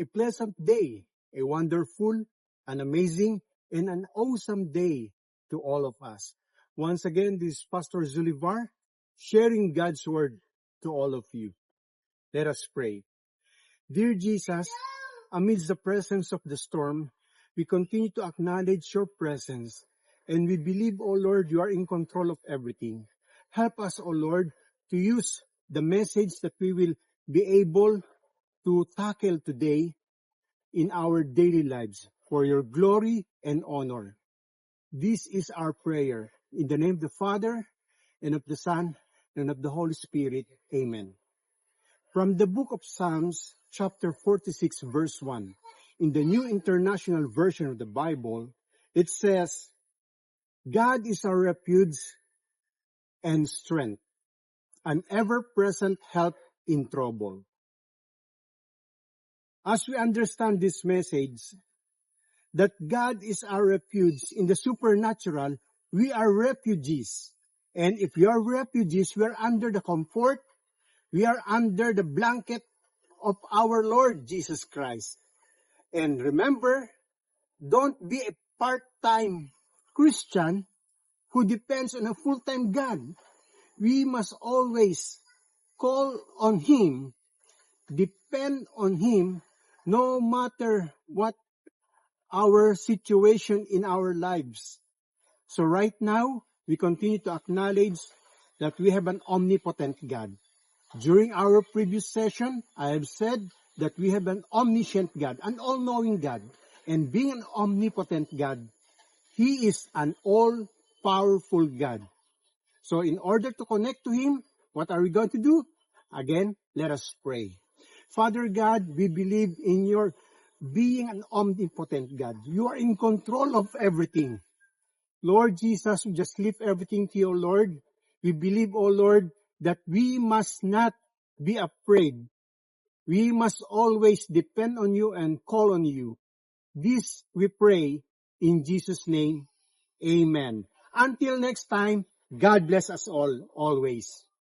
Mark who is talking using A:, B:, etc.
A: a pleasant day, a wonderful, an amazing, and an awesome day to all of us. Once again, this is Pastor Zulivar sharing God's Word to all of you. Let us pray. Dear Jesus, amidst the presence of the storm, we continue to acknowledge your presence, and we believe, O Lord, you are in control of everything. Help us, O Lord, to use the message that we will be able to tackle today in our daily lives for your glory and honor. This is our prayer. In the name of the Father, and of the Son, and of the Holy Spirit. Amen. From the book of Psalms, chapter 46, verse 1, in the New International Version of the Bible, it says, God is our refuge and strength, an ever-present help in trouble. As we understand this message, that God is our refuge in the supernatural, we are refugees. And if we are refugees, we are under the comfort, we are under the blanket of our Lord Jesus Christ. And remember, don't be a part-time Christian who depends on a full-time God. We must always call on Him, depend on Him, no matter what our situation in our lives. So right now, we continue to acknowledge that we have an omnipotent God. During our previous session, I have said that we have an omniscient God, an all-knowing God. And being an omnipotent God, He is an all-powerful God. So in order to connect to Him, what are we going to do? Again, let us pray. Father God, we believe in your being an omnipotent God. You are in control of everything. Lord Jesus, we just lift everything to you, Lord. We believe, O Lord, that we must not be afraid. We must always depend on you and call on you. This we pray in Jesus' name. Amen. Until next time, God bless us all, always.